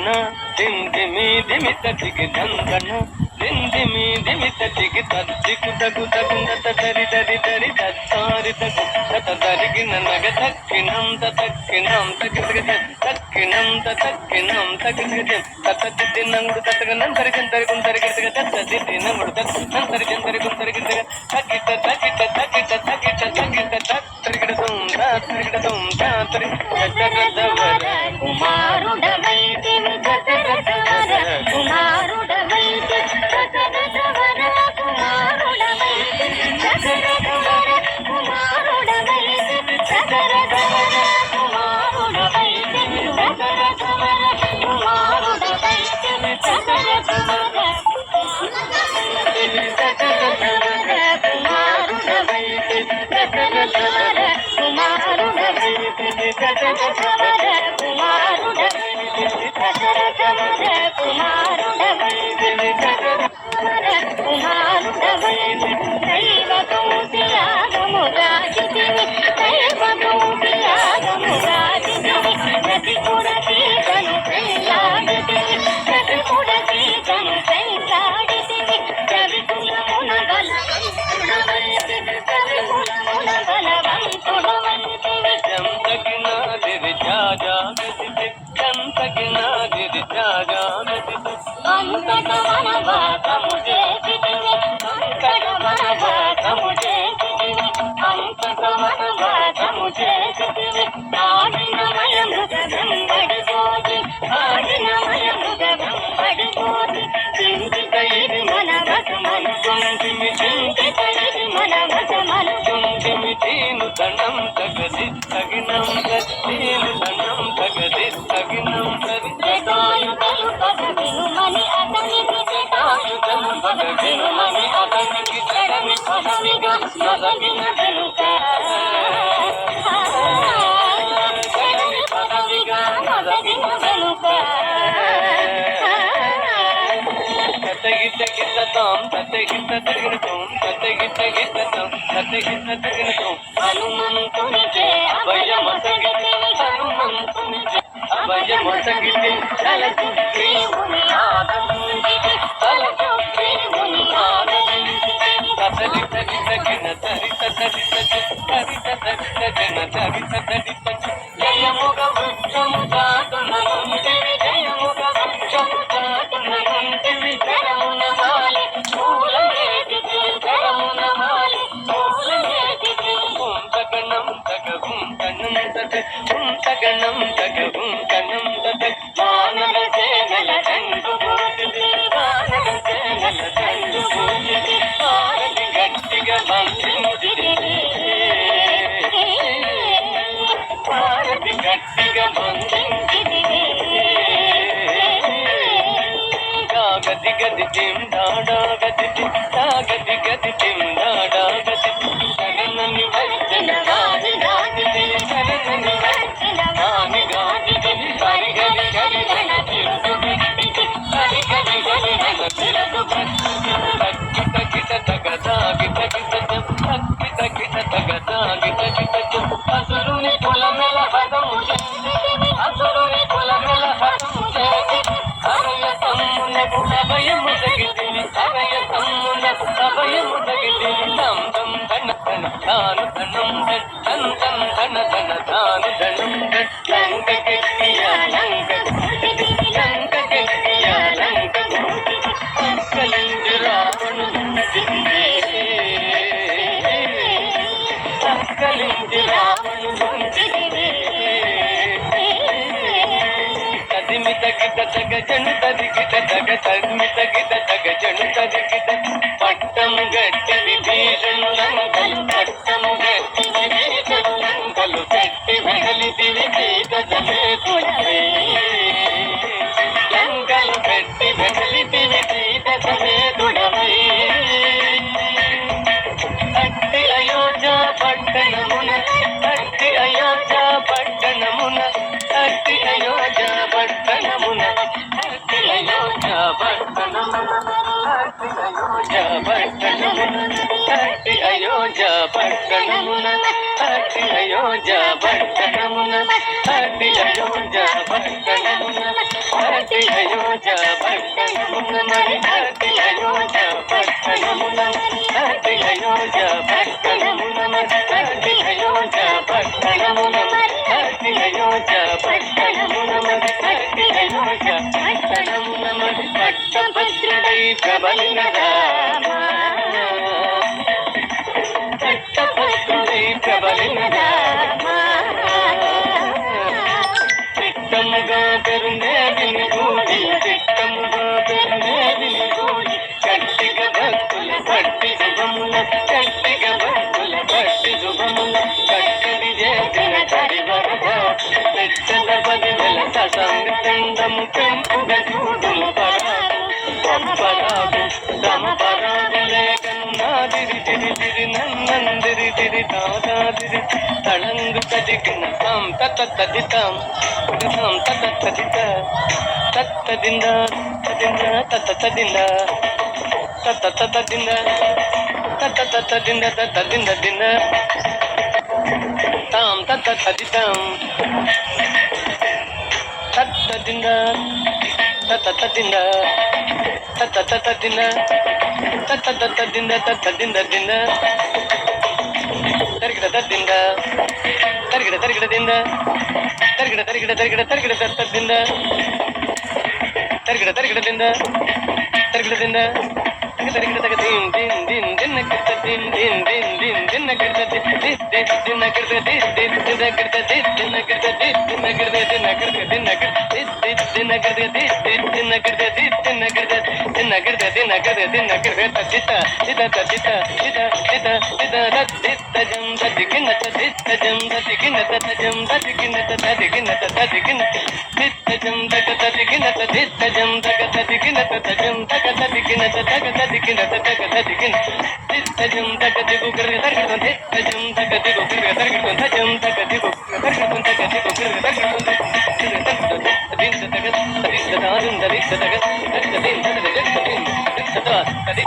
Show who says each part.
Speaker 1: దందన దిందిమి దిమి తటికి దందన దిందిమి దిమి తటికి తగ్గు తగ్గు తగ్గున తరి తరి తరి తరి తగ్గు తత తరిగిన నగ తక్కినం తక్కినం తగ్గిన తక్కినం తక్కినం తగ్గిన తత దినంగుడు తతగనం తరిగం తరిగుం తరిగిన తత దినంగుడు తరి తరిగుం తరిగిన తగ్గిట తగ్గిట తగ్గిట తగ్గిట తగ్గిట తరిగిడదం తరిగిడదం తరి జగదవర
Speaker 2: కుమారుడవైతే దశరథవర కుమారుడవైతే దశరథవర కుమారుడవైతే దశరథవర కుమారుడవైతే దశరథవర కుమారుడవైతే దశరథవర కుమారుడవైతే దశరథవర కుమారుడవైతే దశరథవర కుమారుడవైతే దశరథవర
Speaker 1: దండం తగది తగినం తీను దండం తగది తగినం
Speaker 2: జటాయుధలు పదవినుమని అతనికి జటాయుధలు పదవినుమని అతనికి జడని పదవిగా నొసగిన వెనుక జడని పదవిగా నొసగిన వెనుక
Speaker 1: తతగిత గితతం తతగిత తగినతం తతగిత గితతం తతగిత తగినతం
Speaker 2: హనుమంతునికే అభయమొసగితే హనుమంతునికే
Speaker 1: అభయమొసగితే
Speaker 2: తలచు దేవుని ఆదరించితే తలచు దేవుని ఆదరించితే
Speaker 1: తతలి తలి తగిన తరి తతలి తగి తరి తతలి తగిన తరి తతలి తగి
Speaker 2: జయముగ వృక్షము చాటునంటివి జయముగ వృక్షము చాటునంటివి జరమున మాలి పూల వేదికి జరమున మాలి పూల వేదికి
Speaker 1: తగణం తగం కణం తగ తగణం తగం కణం తగ
Speaker 2: వానర సేనల దండు పూజితి వానర సేనల దండు పూజితి
Speaker 1: భారతి గట్టిగా బంధించితి భారతి గట్టిగా బంధించితి గది గది జిం డాడా గది గది గది జిం డాడా గది శరణని వచ్చిన రాజు రాజు శరణని వచ్చిన రాణి రాజు సరి గది గది గది చిరుకు సరి గది గది గది చిరుకు తగ్గి తగ్గిట తగదా గిట గిట తగ్గి తగ్గిట తగదా గిట గిట అసురుని కులమెల హతము అసురుని కులమెల హతము అరయ తమ్మునకు అభయము తగిలి అరయ తమ్మునకు అభయము తగిలి ధం ధం ధన ధన ధాను ధనం ధన్ ధన్ ధన ధన ధాను ధనం లంక కెక్కియ లంక లంక కెక్కియ లంక అక్కలింది రావణుంది అక్కలింది రావణుంది తదిమి తగిట తగ జను తదిగిట తగ తదిమి తగిట తగ జను తదిగిట పట్టము గట్టి విభీషణు లంకలు పట్టము గట్టి విభీషణు లంకలు పెట్టి వెడలిదివి సీత సమేతుడవే లంకలు పెట్టి వెడలిదివి సీత సమేతుడవై అట్టి అయోధ్య పట్టణమున అట్టి అయోధ్య పట్టణమున అట్టి అయోధ్య పట్టణమున అట్టి అయోధ్య పట్టణమున అట్టి అయోధ్య పట్టణమున అట్టి అయోధ్య అయోధ్య పట్టణమున అతి అయోధ్య పట్టణమున అతి అయోధ్య పట్టణమున అతి అయోధ్య పట్టణమున మరి అతి అయోధ్య పట్టణమున అతి అయోధ్య పట్టణమున మరి అతి అయోధ్య పట్టణమున అతి అయోధ్య పట్టణమున మరి అతి అయోధ్య పట్టణమున మరి పట్టభద్రుడై ప్రబలిన రామ పట్టభద్రుడై ప్రబలిన రామ చిత్తముగా పెరుందేవిని గూడి చిత్తముగా పెరుందేవిని గూడి కట్టిగ భక్తుల పట్టి శుభముల కట్టిగ భక్తుల పట్టి శుభముల కట్టడి చేసిన కడివరద పెద్దల పదివెల సంగము పెంపుగ చూడుము పరాగు పంపరాగు తమ పరాగు లేకన్నాదిరి తిరి తిరి నన్నందిరి తిరి దాదాదిరి తళంగు తదిగిన తాం తత తదితాం తాం తత తదిత తత్తదింద తదింద తత తదింద తత తదింద తత తదింద తదింద దింద తాం తత తదితాం తత్తదింద తత తదింద తత తదింద తత తదింద తదింద దింద తరిగిడ తద్దింద తరిగిడ తరిగిడ దింద తరిగిడ తరిగిడ తరిగిడ తరిగిడ తద్దింద తరిగిడ తరిగిడ దింద తరిగిడ దింద తరిగిడ తగ దీం దీం దీం దిన్న కిర్త దీం దీం దీం దీం దిన్న కిర్త దిస్ దిస్ దిన్న కిర్త దిస్ దిస్ దిన్న కిర్త దిస్ దిన్న కిర్త దిస్ దిన్న కిర్త దిన్న కిర్త దిన్న కిర్త దిస్ దిస్ దిన్న కిర్త దిస్ దిస్ దిన్న కిర్త దిస్ దిన్న కిర్త దిన్న కిర్త దిన్న కిర్త దిన్న కిర్త తదిత సిద తదిత సిద సిద సిద తదిత జం తదిగిన తదిత జం తదిగిన తజం తదిగిన తదిగిన తదిగిన తదిత జం తగ తదిగిన తదిత జం తగ తదిగిన తజం తగ తదిగిన తగ తదిగిన తగ తదిగిన తదిత జం తగ దిగు కర్గ తగ తదిత జం తగ దిగు కర్గ తగ తజం తగ దిగు కర్గ తగ దిగు కర్గ తగ తదిత తగ తదిత దాదుం తదిత తగ తదిత తదిత తదిత